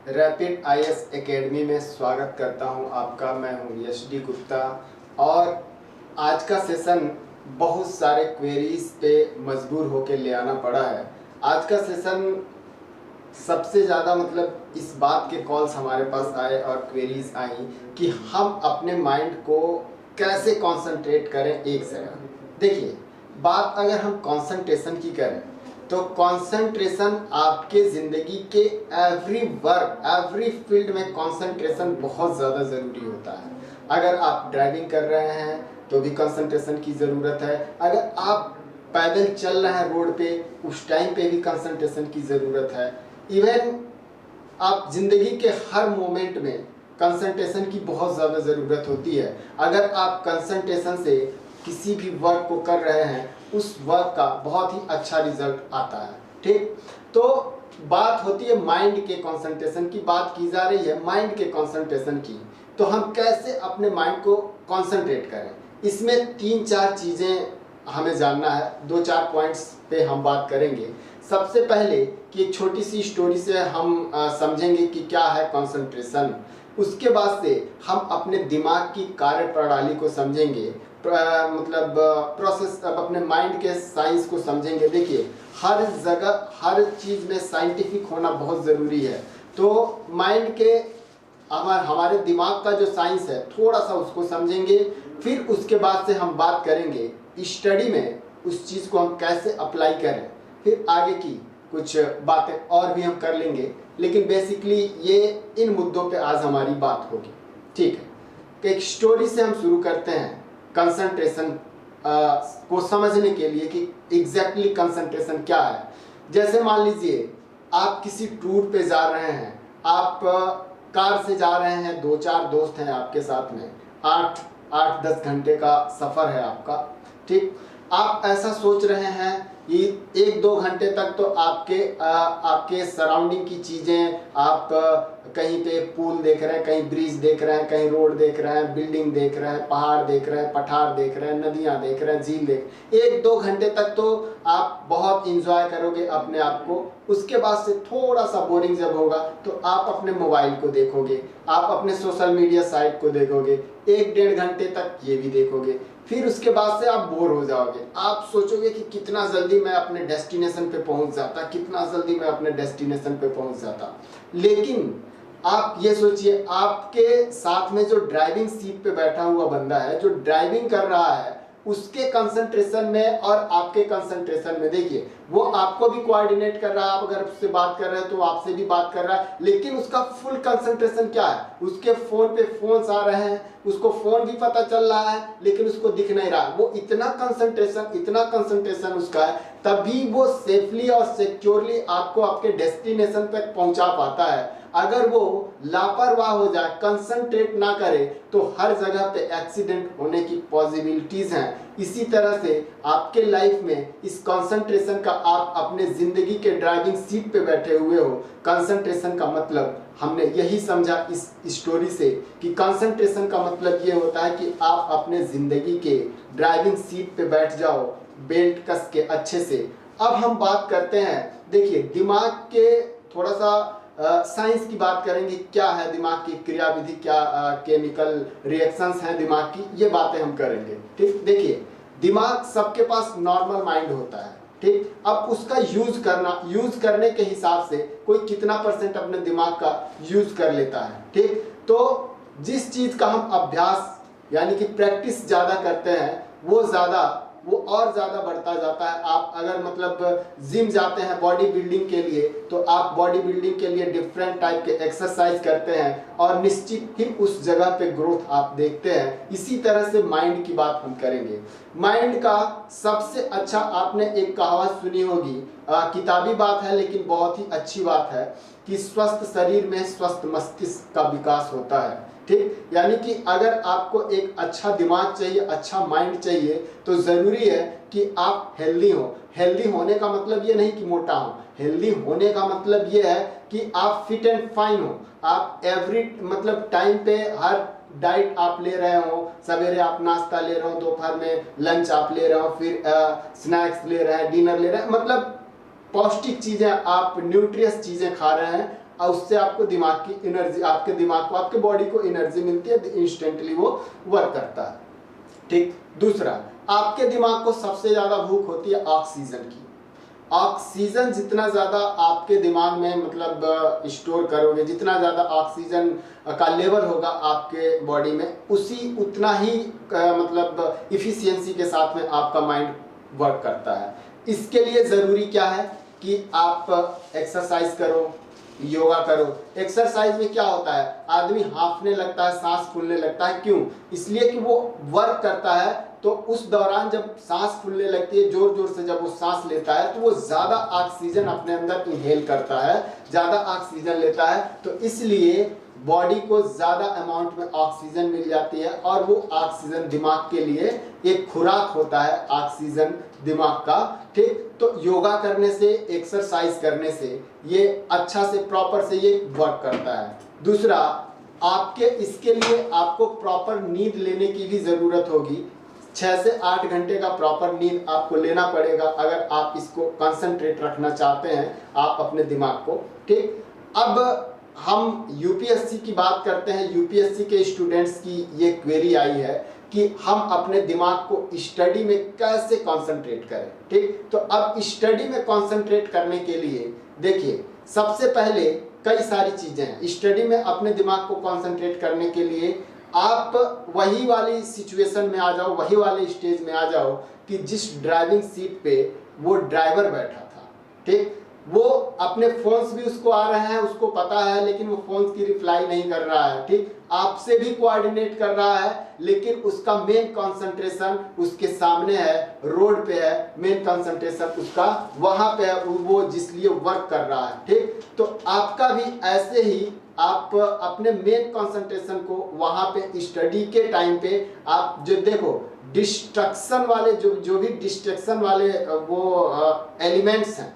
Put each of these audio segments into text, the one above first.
Rapid IAS academy में स्वागत करता हूं आपका। मैं हूं यश डी गुप्ता और आज का सेशन बहुत सारे क्वेरीज पे मजबूर होकर ले आना पड़ा है। आज का सेशन सबसे ज़्यादा इस बात के कॉल्स हमारे पास आए और क्वेरीज आई कि हम अपने माइंड को कैसे कंसंट्रेट करें एक जगह। देखिए, बात अगर हम कंसंट्रेशन की करें तो कंसंट्रेशन आपके ज़िंदगी के एवरी वर्क एवरी फील्ड में कंसंट्रेशन बहुत ज़्यादा ज़रूरी होता है। अगर आप ड्राइविंग कर रहे हैं तो भी कंसंट्रेशन की ज़रूरत है। अगर आप पैदल चल रहे हैं रोड पे, उस टाइम पे भी कंसंट्रेशन की ज़रूरत है। इवन आप ज़िंदगी के हर मोमेंट में कंसंट्रेशन की बहुत ज़्यादा ज़रूरत होती है। अगर आप कंसंट्रेशन से किसी भी वर्क को कर रहे हैं, उस वर्क का बहुत ही अच्छा रिजल्ट आता है। ठीक, तो बात होती है माइंड के कंसंट्रेशन की, बात की जा रही है माइंड के कंसंट्रेशन की। तो हम कैसे अपने माइंड को कंसंट्रेट करें, इसमें 3-4 चीज़ें हमें जानना है। 2-4 पॉइंट्स पे हम बात करेंगे। सबसे पहले कि एक छोटी सी स्टोरी से हम समझेंगे कि क्या है कंसंट्रेशन। उसके बाद से हम अपने दिमाग की कार्य प्रणाली को समझेंगे, प्रोसेस, अब अपने माइंड के साइंस को समझेंगे। देखिए, हर जगह हर चीज़ में साइंटिफिक होना बहुत ज़रूरी है। तो माइंड के हमारे दिमाग का जो साइंस है थोड़ा सा उसको समझेंगे। फिर उसके बाद से हम बात करेंगे स्टडी में उस चीज़ को हम कैसे अप्लाई करें। फिर आगे की कुछ बातें और भी हम कर लेंगे, लेकिन बेसिकली ये इन मुद्दों पे आज हमारी बात होगी। ठीक है, तो एक स्टोरी से हम शुरू करते हैं कंसंट्रेशन को समझने के लिए कि एग्जैक्टली कंसंट्रेशन क्या है। जैसे मान लीजिए आप किसी टूर पे जा रहे हैं, आप कार से जा रहे हैं, 2-4 दोस्त हैं आपके साथ में, 8-10 घंटे का सफ़र है आपका। ठीक, आप ऐसा सोच रहे हैं कि 1-2 घंटे तक तो आपके सराउंडिंग की चीज़ें, आप कहीं पे पूल देख रहे हैं, कहीं ब्रिज देख रहे हैं, कहीं रोड देख रहे हैं, बिल्डिंग देख रहे हैं, पहाड़ देख रहे हैं, पठार देख रहे हैं, नदियाँ देख रहे हैं, झील 1-2 घंटे तक तो आप बहुत इंजॉय करोगे अपने आप को। उसके बाद से थोड़ा सा बोरिंग जब होगा तो आप अपने मोबाइल को देखोगे, आप अपने सोशल मीडिया साइट को देखोगे, 1-1.5 घंटे तक ये भी देखोगे। फिर उसके बाद से आप बोर हो जाओगे। आप सोचोगे कि कितना जल्दी मैं अपने डेस्टिनेशन पे पहुंच जाता, कितना जल्दी मैं अपने डेस्टिनेशन पे पहुंच जाता। लेकिन आप ये सोचिए, आपके साथ में जो ड्राइविंग सीट पे बैठा हुआ बंदा है, जो ड्राइविंग कर रहा है, उसके कंसंट्रेशन में और आपके कंसंट्रेशन में देखिए, वो आपको भी कोऑर्डिनेट कर रहा है। आप अगर उससे बात कर रहे हैं तो आपसे भी बात कर रहा है, लेकिन उसका फुल कंसंट्रेशन क्या है, उसके फोन पे फोन्स आ रहे हैं, उसको फोन भी पता चल रहा है लेकिन उसको दिख नहीं रहा। वो इतना कंसंट्रेशन उसका है, तभी वो सेफली और सिक्योरली आपको आपके डेस्टिनेशन तक पहुंचा पाता है। अगर वो लापरवाह हो जाए, कंसंट्रेट ना करे, तो हर जगह पे एक्सीडेंट होने की पॉसिबिलिटीज हैं। इसी तरह से आपके लाइफ में इस कंसंट्रेशन का, आप अपने जिंदगी के ड्राइविंग सीट पे बैठे हुए हो। कंसंट्रेशन का मतलब हमने यही समझा इस स्टोरी से कि कंसंट्रेशन का मतलब ये होता है कि आप अपने जिंदगी के ड्राइविंग सीट पे बैठ जाओ बेल्ट कस के अच्छे से। अब हम बात करते हैं, देखिए, दिमाग के थोड़ा सा साइंस की बात करेंगे। क्या है दिमाग की क्रियाविधि, क्या केमिकल रिएक्शंस हैं दिमाग की, ये बातें हम करेंगे। ठीक, देखिए, दिमाग सबके पास नॉर्मल माइंड होता है। ठीक, अब उसका यूज करने के हिसाब से कोई कितना % अपने दिमाग का यूज कर लेता है। ठीक, तो जिस चीज का हम अभ्यास यानी कि प्रैक्टिस ज्यादा करते हैं, वो और ज्यादा बढ़ता जाता है। आप अगर जिम जाते हैं बॉडी बिल्डिंग के लिए, तो आप बॉडी बिल्डिंग के लिए डिफरेंट टाइप के एक्सरसाइज करते हैं और निश्चित ही उस जगह पे ग्रोथ आप देखते हैं। इसी तरह से माइंड की बात हम करेंगे। माइंड का सबसे अच्छा, आपने एक कहावत सुनी होगी, किताबी बात है लेकिन बहुत ही अच्छी बात है कि स्वस्थ शरीर में स्वस्थ मस्तिष्क का विकास होता है। ठीक, यानी कि अगर आपको एक अच्छा दिमाग चाहिए, अच्छा माइंड चाहिए, तो ज़रूरी है कि आप हेल्दी हो। हेल्दी होने का मतलब ये नहीं कि मोटा हो, हेल्दी होने का मतलब ये है कि आप फिट एंड फाइन हो। आप टाइम पे हर डाइट आप ले रहे हो, सवेरे आप नाश्ता ले रहे हो, दोपहर में लंच आप ले रहे हो, फिर स्नैक्स ले रहे हैं, डिनर ले रहे हैं, पौष्टिक चीज़ें, आप न्यूट्रियस चीज़ें खा रहे हैं। और उससे आपको दिमाग की एनर्जी, आपके दिमाग को, आपके बॉडी को एनर्जी मिलती है, इंस्टेंटली वो वर्क करता है। ठीक। दूसरा, आपके दिमाग को सबसे ज्यादा भूख होती है ऑक्सीजन की। ऑक्सीजन जितना ज़्यादा आपके दिमाग में मतलब स्टोर करोगे, जितना ज़्यादा ऑक्सीजन का लेवल होगा आपके बॉडी में, उसी उतना ही मतलब इफिशियंसी के साथ में आपका माइंड वर्क करता है। इसके लिए ज़रूरी क्या है कि आप एक्सरसाइज करो, योगा करो। एक्सरसाइज में क्या होता है, आदमी हांफने लगता है, सांस फूलने लगता है। क्यों? इसलिए कि वो वर्क करता है, तो उस दौरान जब सांस फूलने लगती है, जोर जोर से जब वो सांस लेता है, तो वो ज्यादा ऑक्सीजन अपने अंदर इनहेल करता है, ज्यादा ऑक्सीजन लेता है, तो इसलिए बॉडी को ज्यादा अमाउंट में ऑक्सीजन मिल जाती है, और वो ऑक्सीजन दिमाग के लिए एक खुराक होता है, ऑक्सीजन दिमाग का। ठीक। तो योगा करने से, एक्सरसाइज करने से ये अच्छा से प्रॉपर से ये वर्क करता है। दूसरा, आपके इसके लिए आपको प्रॉपर नींद लेने की भी जरूरत होगी। 6 से 8 घंटे का प्रॉपर नींद आपको लेना पड़ेगा अगर आप इसको कंसंट्रेट रखना चाहते हैं आप अपने दिमाग को। ठीक। अब हम यूपीएससी की बात करते हैं। यूपीएससी के स्टूडेंट्स की ये क्वेरी आई है कि हम अपने दिमाग को स्टडी में कैसे कंसंट्रेट करें। ठीक। तो अब स्टडी में कंसंट्रेट करने के लिए देखिए, सबसे पहले कई सारी चीजें हैं। स्टडी में अपने दिमाग को कंसंट्रेट करने के लिए आप वही वाली सिचुएशन में आ जाओ, वही वाले स्टेज में आ जाओ कि जिस ड्राइविंग सीट पे वो ड्राइवर बैठा था। ठीक। वो अपने फोन्स भी उसको आ रहे हैं, उसको पता है, लेकिन वो फोन्स की रिप्लाई नहीं कर रहा है। ठीक। आपसे भी कोऑर्डिनेट कर रहा है, लेकिन उसका मेन कंसंट्रेशन उसके सामने है, रोड पे है, मेन कंसंट्रेशन उसका वहां पे है, वो जिसलिए वर्क कर रहा है। ठीक। तो आपका भी ऐसे ही आप अपने मेन कंसंट्रेशन को वहां पे स्टडी के टाइम पे आप जो देखो, डिस्ट्रक्शन वाले जो भी डिस्ट्रक्शन वाले वो एलिमेंट्स हैं,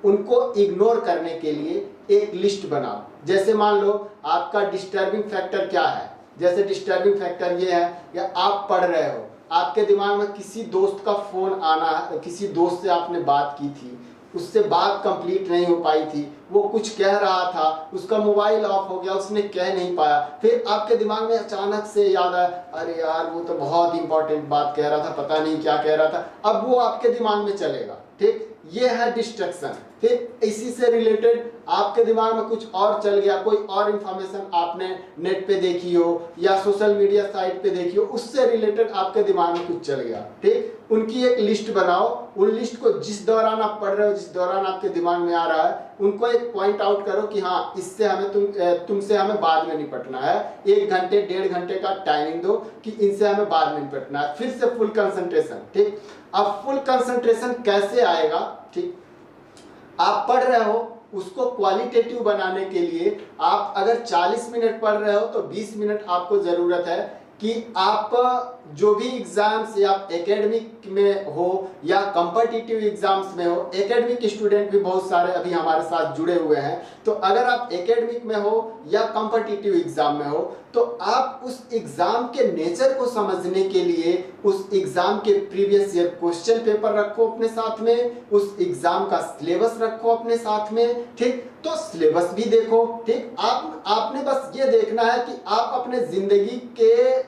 उनको इग्नोर करने के लिए एक लिस्ट बनाओ। जैसे मान लो आपका डिस्टर्बिंग फैक्टर क्या है, जैसे डिस्टर्बिंग फैक्टर ये है या आप पढ़ रहे हो, आपके दिमाग में किसी दोस्त का फोन आना, किसी दोस्त से आपने बात की थी, उससे बात कंप्लीट नहीं हो पाई थी, वो कुछ कह रहा था, उसका मोबाइल ऑफ हो गया, उसने कह नहीं पाया, फिर आपके दिमाग में अचानक से याद आया, अरे यार वो तो बहुत इंपॉर्टेंट बात कह रहा था, पता नहीं क्या कह रहा था, अब वो आपके दिमाग में चलेगा। ठीक। ये है डिस्ट्रक्शन। फिर इसी से रिलेटेड आपके दिमाग में कुछ और चल गया, कोई और इंफॉर्मेशन आपने नेट पे देखी हो या सोशल मीडिया साइट पे देखी हो, उससे रिलेटेड आपके दिमाग में कुछ चल गया। ठीक। उनकी एक लिस्ट बनाओ, उन लिस्ट को जिस दौरान आप पढ़ रहे हो, जिस दौरान आपके दिमाग में आ रहा है, उनको एक पॉइंट आउट करो कि हाँ, इससे हमें तुमसे हमें बाद में निपटना है। 1 घंटे 1.5 घंटे का टाइमिंग दो कि इनसे हमें बाद में निपटना है। फिर से फुल कंसंट्रेशन। ठीक। अब फुल कंसंट्रेशन कैसे आएगा? ठीक। आप पढ़ रहे हो, उसको क्वालिटेटिव बनाने के लिए आप अगर 40 मिनट पढ़ रहे हो तो 20 मिनट आपको जरूरत है कि आप जो भी एग्जाम्स या एकेडमिक में हो या कॉम्पिटिटिव एग्जाम्स में हो, एकेडमिक स्टूडेंट भी बहुत सारे अभी हमारे साथ जुड़े हुए हैं, तो अगर आप एकेडमिक में हो या कॉम्पिटिटिव एग्जाम में हो, तो आप उस एग्जाम के नेचर को समझने के लिए उस एग्जाम के प्रीवियस ईयर क्वेश्चन पेपर रखो अपने साथ में, उस एग्जाम का सिलेबस रखो अपने साथ में। ठीक। तो सिलेबस भी देखो। ठीक। आपने बस ये देखना है कि आप अपने जिंदगी के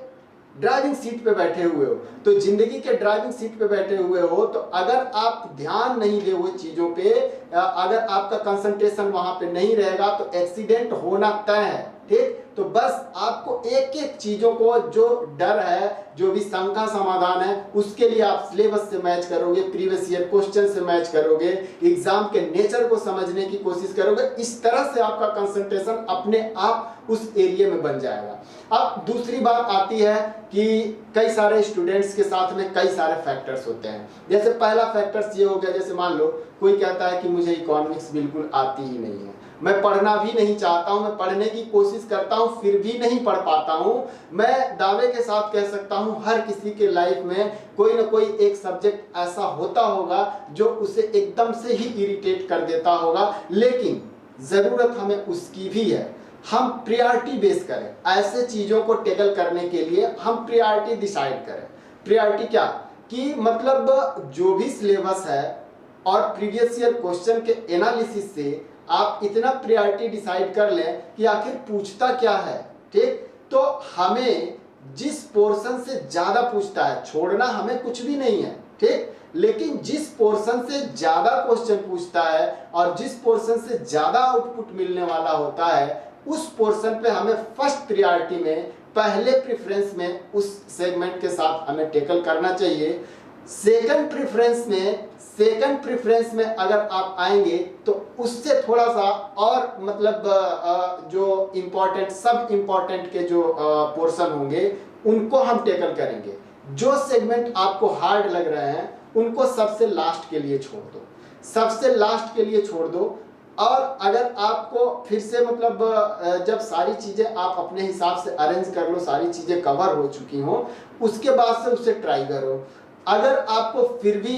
ड्राइविंग सीट पे बैठे हुए हो, तो जिंदगी के ड्राइविंग सीट पे बैठे हुए हो, तो अगर आप ध्यान नहीं दे वो चीजों पे, अगर आपका कंसंट्रेशन वहां पे नहीं रहेगा, तो एक्सीडेंट होना तय है। ठीक। तो बस आपको एक एक चीजों को, जो डर है, जो भी शंका समाधान है, उसके लिए आप सिलेबस से मैच करोगे, प्रीवियस ईयर क्वेश्चन से मैच करोगे, एग्जाम के नेचर को समझने की कोशिश करोगे। इस तरह से आपका कंसंट्रेशन अपने आप उस एरिया में बन जाएगा। अब दूसरी बात आती है कि कई सारे स्टूडेंट्स के साथ में कई सारे फैक्टर्स होते हैं। जैसे पहला फैक्टर्स ये हो गया, जैसे मान लो कोई कहता है कि मुझे इकोनॉमिक्स बिल्कुल आती ही नहीं है, मैं पढ़ना भी नहीं चाहता हूं, मैं पढ़ने की कोशिश करता हूं फिर भी नहीं पढ़ पाता हूं। मैं दावे के साथ कह सकता हूं हर किसी के लाइफ में कोई ना कोई एक सब्जेक्ट ऐसा होता होगा जो उसे एकदम से ही इरिटेट कर देता होगा, लेकिन जरूरत हमें उसकी भी है। हम प्रायोरिटी बेस करें, ऐसे चीजों को टैकल करने के लिए हम प्रायोरिटी डिसाइड करें। प्रायोरिटी क्या कि मतलब जो भी सिलेबस है और प्रीवियस ईयर क्वेश्चन के एनालिसिस से आप इतना प्रायोरिटी डिसाइड कर लें कि आखिर पूछता क्या है। ठीक, तो हमें जिस पोर्शन से ज्यादा पूछता है, छोड़ना हमें कुछ भी नहीं है, ठीक, लेकिन जिस पोर्शन से ज्यादा क्वेश्चन पूछता है और जिस पोर्शन से ज्यादा आउटपुट मिलने वाला होता है, उस पोर्शन पे हमें फर्स्ट प्रायोरिटी में, पहले प्रेफरेंस में उस सेगमेंट के साथ हमें टैकल करना चाहिए। सेकंड प्रेफरेंस में अगर आप आएंगे तो उससे थोड़ा सा और मतलब जो इम्पोर्टेंट, सब इम्पोर्टेंट के जो पोर्शन होंगे उनको हम टैकल करेंगे। जो सेगमेंट आपको हार्ड लग रहे हैं उनको सबसे लास्ट के लिए छोड़ दो, सबसे लास्ट के लिए छोड़ दो। और अगर आपको फिर से मतलब जब सारी चीजें आप अपने हिसाब से अरेंज कर लो, सारी चीजें कवर हो चुकी हो, उसके बाद से उसे ट्राई करो। अगर आपको फिर भी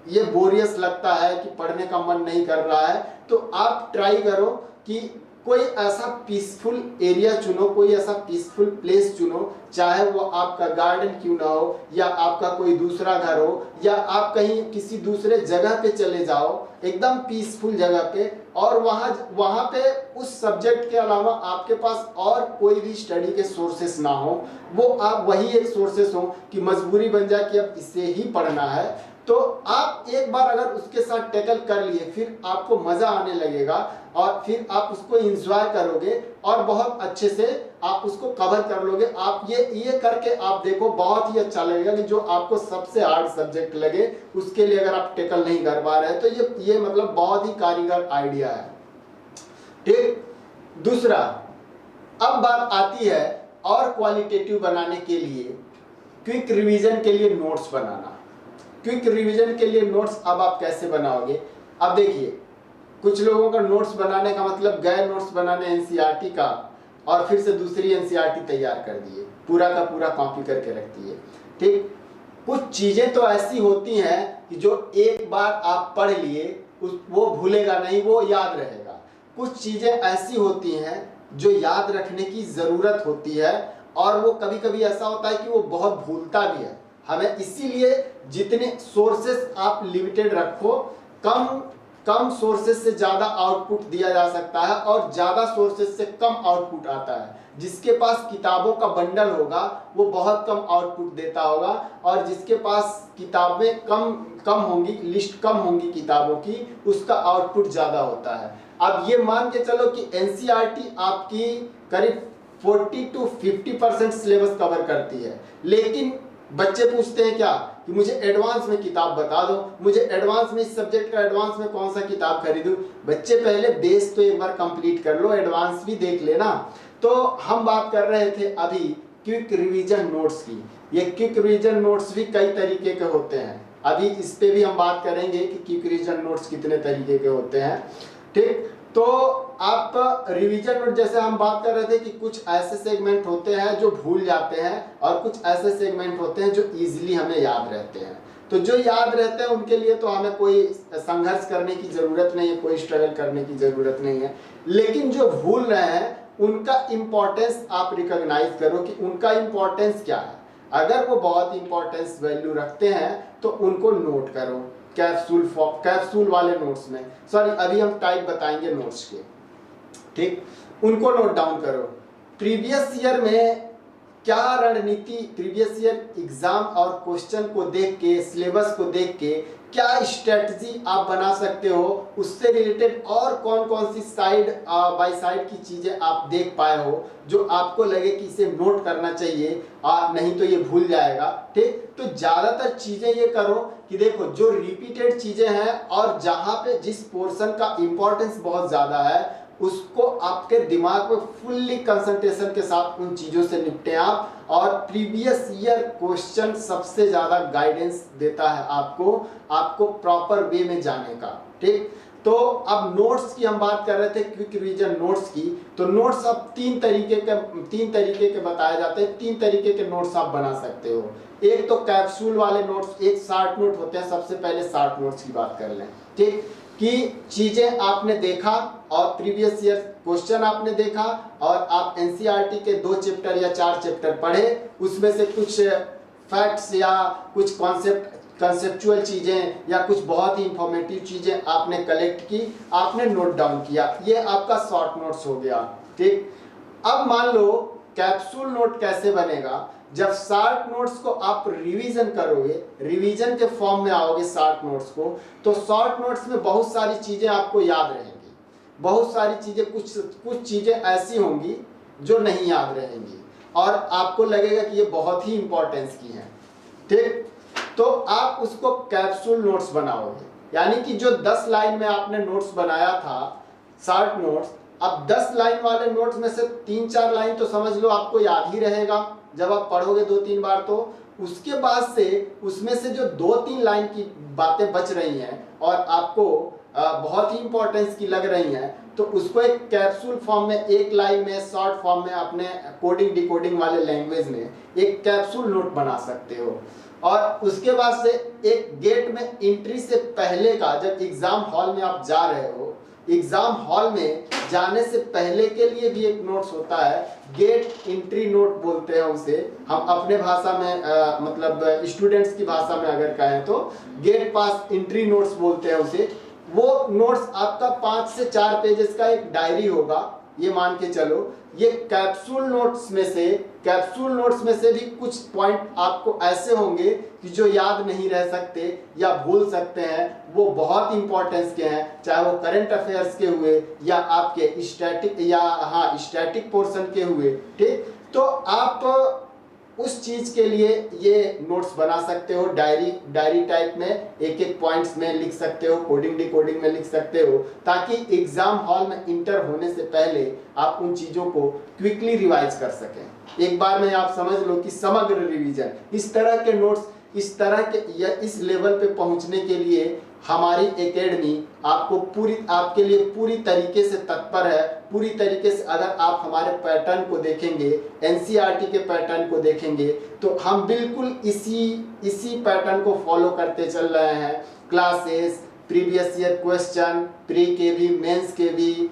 ये बोरियस लगता है कि पढ़ने का मन नहीं कर रहा है, तो आप ट्राई करो कि कोई ऐसा पीसफुल एरिया चुनो, कोई ऐसा पीसफुल प्लेस चुनो, चाहे वो आपका गार्डन क्यों ना हो, या आपका कोई दूसरा घर हो, या आप कहीं किसी दूसरे जगह पे चले जाओ, एकदम पीसफुल जगह पे, और वहाँ पे उस सब्जेक्ट के अलावा आपके पास और कोई भी स्टडी के सोर्सेस ना हो, वो आप वही एक सोर्सेस हो कि मजबूरी बन जाए कि अब इसे ही पढ़ना है, तो आप एक बार अगर उसके साथ टैकल कर लिए, फिर आपको मजा आने लगेगा और फिर आप उसको एंजॉय करोगे और बहुत अच्छे से आप उसको कवर कर लोगे। आप ये करके आप देखो, बहुत ही अच्छा लगेगा कि जो आपको सबसे हार्ड सब्जेक्ट लगे उसके लिए अगर आप टैकल नहीं कर पा रहे हैं, तो ये मतलब बहुत ही कारीगर आइडिया है। ठीक, दूसरा, अब बात आती है और क्वालिटेटिव बनाने के लिए क्विक रिवीजन के लिए नोट्स बनाना। क्विक रिवीजन के लिए नोट्स अब आप कैसे बनाओगे? अब देखिए, कुछ लोगों का नोट्स बनाने का मतलब गए नोट्स बनाने एनसीईआरटी का और फिर से दूसरी एनसीईआरटी तैयार कर दिए, पूरा का पूरा कॉपी करके रख दिए। ठीक, कुछ चीजें तो ऐसी होती हैं कि जो एक बार आप पढ़ लिए वो भूलेगा नहीं, वो याद रहेगा। कुछ चीजें ऐसी होती हैं जो याद रखने की जरूरत होती है और वो कभी कभी ऐसा होता है कि वो बहुत भूलता भी है। हमें इसीलिए जितने सोर्सेस आप लिमिटेड रखो, कम सोर्सेस से ज्यादा आउटपुट दिया जा सकता है और ज्यादा सोर्सेस से कम आउटपुट आता है। जिसके पास किताबों का बंडल होगा वो बहुत कम आउटपुट देता होगा, और जिसके पास किताबें कम होंगी, लिस्ट कम होंगी किताबों की, उसका आउटपुट ज्यादा होता है। अब ये मान के चलो कि एनसीईआरटी आपकी करीब 40 to 50% सिलेबस कवर करती है, लेकिन बच्चे पूछते हैं क्या कि मुझे एडवांस में किताब बता दो, मुझे एडवांस में इस सब्जेक्ट का एडवांस में कौन सा किताब खरीदूं। बच्चे पहले बेस तो एक बार कंप्लीट कर लो, एडवांस भी देख लेना। तो हम बात कर रहे थे अभी क्विक रिवीजन नोट्स की। ये क्विक रिवीजन नोट्स भी कई तरीके के होते हैं, अभी इस पे भी हम बात करेंगे कि क्विक रिवीजन नोट्स कितने तरीके के होते हैं। ठीक, तो आप रिवीजन नोट, जैसे हम बात कर रहे थे कि कुछ ऐसे सेगमेंट होते हैं जो भूल जाते हैं और कुछ ऐसे सेगमेंट होते हैं जो इजीली हमें याद रहते हैं। तो जो याद रहते हैं उनके लिए तो हमें कोई संघर्ष करने की जरूरत नहीं है, कोई स्ट्रगल करने की जरूरत नहीं है। लेकिन जो भूल रहे हैं उनका इंपॉर्टेंस आप रिकॉग्नाइज करो कि उनका इंपॉर्टेंस क्या है। अगर वो बहुत इंपॉर्टेंस वैल्यू रखते हैं तो उनको नोट करो कैप्सूल वाले नोट्स में, सॉरी अभी हम टाइप बताएंगे नोट्स के। ठीक, उनको नोट डाउन करो। प्रीवियस ईयर में क्या रणनीति, प्रीवियस ईयर एग्जाम और क्वेश्चन को देख के, सिलेबस को देख के क्या स्ट्रेटजी आप बना सकते हो, उससे रिलेटेड और कौन कौन सी साइड बाय साइड की चीजें आप देख पाए हो जो आपको लगे कि इसे नोट करना चाहिए, नहीं तो ये भूल जाएगा। ठीक, तो ज्यादातर चीजें ये करो कि देखो जो रिपीटेड चीजें हैं और जहां पे जिस पोर्शन का इंपॉर्टेंस बहुत ज्यादा है उसको आपके दिमाग में फुल्ली कंसंट्रेशन के साथ उन चीजों से निपटे आप। और प्रीवियस ईयर क्वेश्चन सबसे ज्यादा गाइडेंस देता है आपको प्रॉपर वे में जाने का। ठीक, तो अब नोट्स की हम बात कर रहे थे, क्विक रिवीजन नोट्स की। तो नोट्स अब तीन तरीके के बताए जाते हैं, 3 तरीके के नोट्स आप बना सकते हो। एक तो कैप्सूल वाले नोट्स, एक शार्ट नोट होते हैं। सबसे पहले शार्ट नोट्स की बात कर लें। ठीक, कि चीजें आपने देखा और प्रीवियस ईयर क्वेश्चन आपने देखा और आप एनसीईआरटी के 2 चैप्टर या 4 चैप्टर पढ़े, उसमें से कुछ फैक्ट्स या कुछ कंसेप्चुअल चीज़ें या कुछ बहुत ही इंफॉर्मेटिव चीज़ें आपने कलेक्ट की, आपने नोट डाउन किया, ये आपका शॉर्ट नोट्स हो गया। ठीक, अब मान लो कैप्सूल नोट कैसे बनेगा। जब शॉर्ट नोट्स को आप रिवीजन करोगे, रिवीजन के फॉर्म में आओगे शॉर्ट नोट्स को, तो शॉर्ट नोट्स में बहुत सारी चीज़ें आपको याद रहेंगी, बहुत सारी चीज़ें, कुछ चीज़ें ऐसी होंगी जो नहीं याद रहेंगी और आपको लगेगा कि ये बहुत ही इंपॉर्टेंस की हैं। ठीक, तो आप उसको कैप्सूल नोट्स बनाओगे, यानी कि जो 10 लाइन में आपने नोट्स बनाया था शॉर्ट नोट्स, अब 10 लाइन वाले नोट्स में से 3-4 लाइन तो समझ लो आपको याद ही रहेगा जब आप पढ़ोगे 2-3 बार। तो उसके बाद से उसमें से जो 2-3 लाइन की बातें बच रही हैं और आपको बहुत ही इंपॉर्टेंस की लग रही हैं, तो उसको एक कैप्सूल फॉर्म में, एक लाइन में, शॉर्ट फॉर्म में, अपने कोडिंग डिकोडिंग वाले लैंग्वेज में एक कैप्सूल नोट बना सकते हो। और उसके बाद से एक गेट में एंट्री से पहले का, जब एग्जाम हॉल में आप जा रहे हो, एग्जाम हॉल में जाने से पहले के लिए भी एक नोट्स होता है, गेट एंट्री नोट बोलते हैं उसे हम अपने भाषा में, मतलब स्टूडेंट्स की भाषा में अगर कहें तो गेट पास एंट्री नोट्स बोलते हैं उसे। वो नोट्स आपका 5 से 4 पेजेस का एक डायरी होगा, ये मान के चलो। ये कैप्सूल नोट्स में से भी कुछ पॉइंट आपको ऐसे होंगे कि जो याद नहीं रह सकते या भूल सकते हैं, वो बहुत इंपॉर्टेंस के हैं, चाहे वो करंट अफेयर्स के हुए या आपके स्टैटिक पोर्शन के हुए। ठीक, तो आप उस चीज के लिए ये नोट्स बना सकते हो, डायरी टाइप में एक एक पॉइंट्स में लिख सकते हो, कोडिंग डिकोडिंग में लिख सकते हो, ताकि एग्जाम हॉल में इंटर होने से पहले आप उन चीजों को क्विकली रिवाइज कर सकें। एक बार में आप समझ लो कि समग्र रिवीजन, इस तरह के नोट्स, इस तरह के या इस लेवल पे पहुंचने के लिए हमारी एकेडमी आपके लिए पूरी तरीके से तत्पर है। पूरी तरीके से अगर आप हमारे पैटर्न को देखेंगे, एनसीईआरटी के पैटर्न को देखेंगे, तो हम बिल्कुल इसी पैटर्न को फॉलो करते चल रहे हैं। Classes, previous year question, pre के भी, मेंस के भी,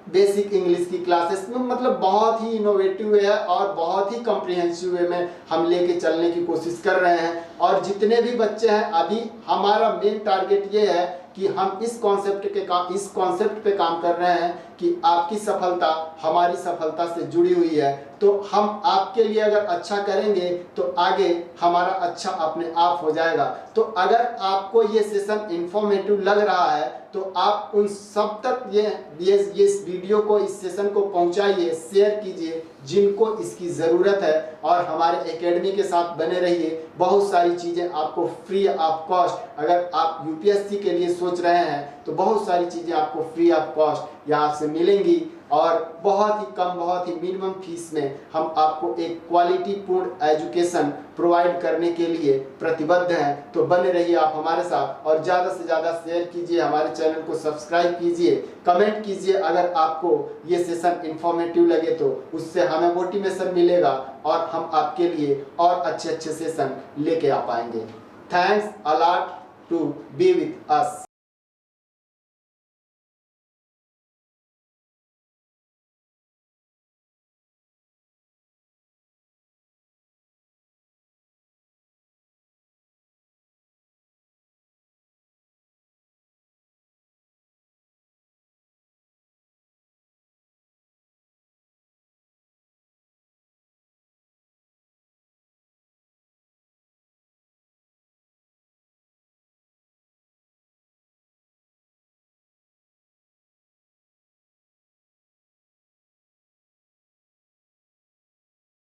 बेसिक इंग्लिश की क्लासेस में, मतलब बहुत ही इनोवेटिव वे है और बहुत ही कॉम्प्रिहेंसिव वे में हम लेके चलने की कोशिश कर रहे हैं। और जितने भी बच्चे हैं, अभी हमारा मेन टारगेट ये है कि हम इस कॉन्सेप्ट पे काम कर रहे हैं कि आपकी सफलता हमारी सफलता से जुड़ी हुई है। तो हम आपके लिए अगर अच्छा करेंगे तो आगे हमारा अच्छा अपने आप हो जाएगा। तो अगर आपको ये सेशन इंफॉर्मेटिव लग रहा है तो आप उन सब तक ये इस वीडियो को, इस सेशन को पहुंचाइए, शेयर कीजिए जिनको इसकी ज़रूरत है, और हमारे एकेडमी के साथ बने रहिए। बहुत सारी चीज़ें आपको फ्री ऑफ कॉस्ट, अगर आप यूपीएससी के लिए सोच रहे हैं तो बहुत सारी चीज़ें आपको फ्री ऑफ कॉस्ट यहाँ से मिलेंगी, और बहुत ही कम, बहुत ही मिनिमम फीस में हम आपको एक क्वालिटी पूर्ण एजुकेशन प्रोवाइड करने के लिए प्रतिबद्ध हैं। तो बने रहिए आप हमारे साथ, और ज़्यादा से ज़्यादा शेयर कीजिए, हमारे चैनल को सब्सक्राइब कीजिए, कमेंट कीजिए अगर आपको ये सेशन इंफॉर्मेटिव लगे तो उससे हमें मोटिवेशन मिलेगा और हम आपके लिए और अच्छे सेशन लेके आ पाएंगे। Thanks a lot to be with us.